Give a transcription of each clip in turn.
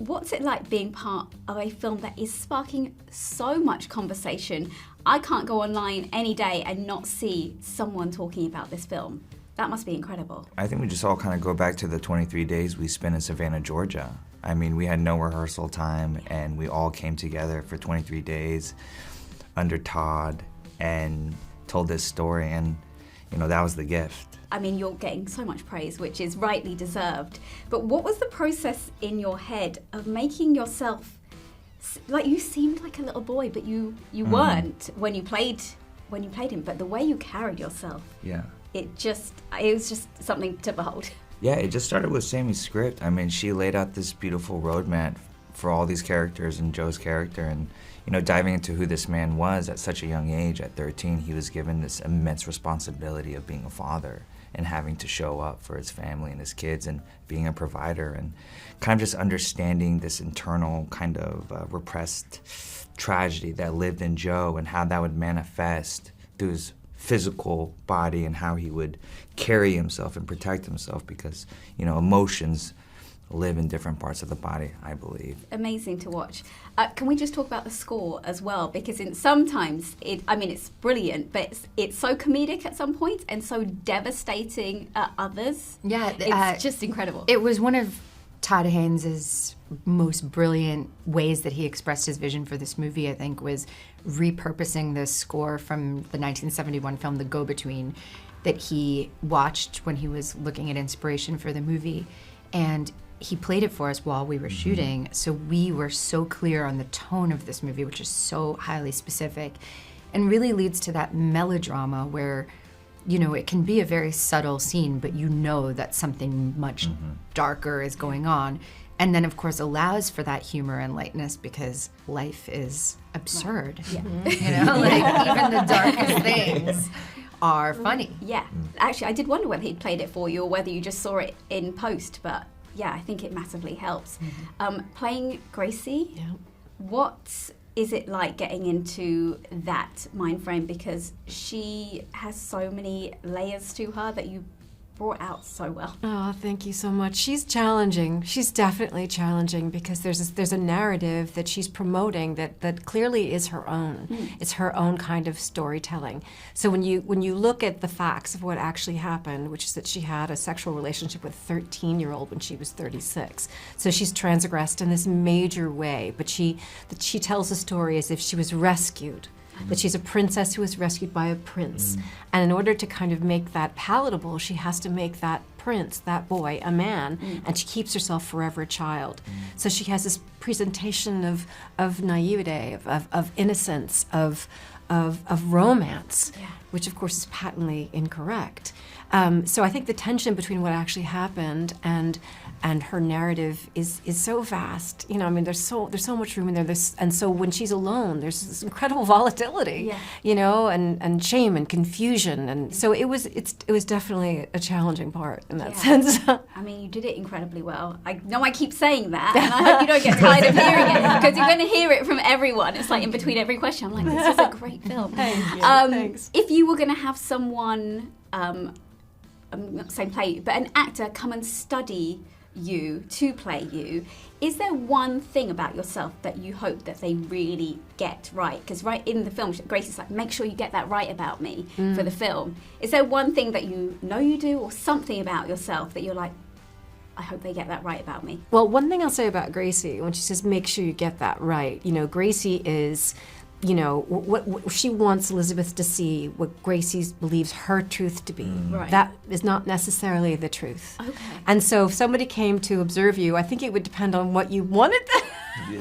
What's it like being part of a film that is sparking so much conversation? I can't go online any day and not see someone talking about this film. That must be incredible. I think we just all kind of go back to the 23 days we spent in Savannah, Georgia. I mean, we had no rehearsal time, and we all came together for 23 days under Todd and told this story, and, you know, that was the gift. I mean, you're getting so much praise, which is rightly deserved. But what was the process in your head of making yourself, like, you seemed like a little boy, but you weren't when you played him, but the way you carried yourself. Yeah. It was just something to behold. Yeah, it just started with Sammy's script. I mean, she laid out this beautiful roadmap for all these characters and Joe's character, and, you know, diving into who this man was at such a young age. At 13, he was given this immense responsibility of being a father and having to show up for his family and his kids and being a provider, and kind of just understanding this internal kind of repressed tragedy that lived in Joe and how that would manifest through his physical body and how he would carry himself and protect himself, because, you know, emotions live in different parts of the body, I believe. Amazing to watch. Can we just talk about the score as well? Because sometimes, it's brilliant, but it's so comedic at some points and so devastating at others. Yeah. It's just incredible. It was one of Todd Haynes' most brilliant ways that he expressed his vision for this movie, I think, was repurposing the score from the 1971 film The Go-Between that he watched when he was looking at inspiration for the movie. And he played it for us while we were shooting, so we were so clear on the tone of this movie, which is so highly specific, and really leads to that melodrama where, you know, it can be a very subtle scene, but you know that something much darker is going on. And then, of course, allows for that humor and lightness because life is absurd. Yeah. You know, like even the darkest things are funny. Yeah. Actually, I did wonder whether he'd played it for you or whether you just saw it in post, but yeah, I think it massively helps. Playing Gracie, what is it like getting into that mind frame? Because she has so many layers to her that you brought out so well. Oh, thank you so much. She's challenging. She's definitely challenging because there's a narrative that she's promoting that clearly is her own. It's her own kind of storytelling. So when you look at the facts of what actually happened, which is that she had a sexual relationship with a 13-year-old when she was 36. So she's transgressed in this major way, but she tells the story as if she was rescued. That she's a princess who was rescued by a prince. And in order to kind of make that palatable, she has to make that prince, that boy, a man, and she keeps herself forever a child. So she has this presentation of naivete, of innocence, of romance, which of course is patently incorrect. So I think the tension between what actually happened and her narrative is so vast. You know, I mean, there's so much room in there. And so when she's alone, there's this incredible volatility. You know, and shame and confusion, and so it was definitely a challenging part in that sense. I mean, you did it incredibly well. I know I keep saying that, and I hope you don't get tired of hearing it because you're going to hear it from everyone. It's like in between every question, I'm like, this is a great film. Thank you. Thanks. If you were going to have someone, I'm not saying play you, but an actor come and study you to play you, is there one thing about yourself that you hope that they really get right? Because right in the film, Grace is like, make sure you get that right about me for the film. Is there one thing that you know you do or something about yourself that you're like, I hope they get that right about me? Well, one thing I'll say about Gracie, when she says make sure you get that right, you know, Gracie is, you know, what she wants Elizabeth to see, what Gracie believes her truth to be. Right. That is not necessarily the truth. Okay. And so if somebody came to observe you, I think it would depend on what you wanted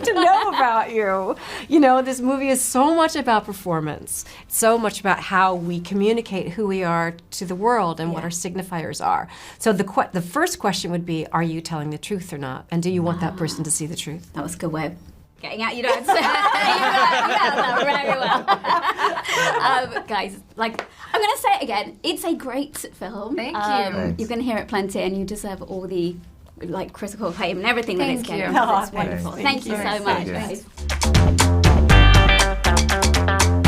to know about you. You know, this movie is so much about performance, so much about how we communicate who we are to the world and what our signifiers are. So the first question would be, are you telling the truth or not? And do you want that person to see the truth? That was a good way of getting out. You don't have to say that very well. Guys, like, I'm going to say it again. It's a great film. Thank you. You're going to hear it plenty, and you deserve all the like critical acclaim and everything that it's Thank getting. you. It's wonderful. Thank you so much, Thank you. guys.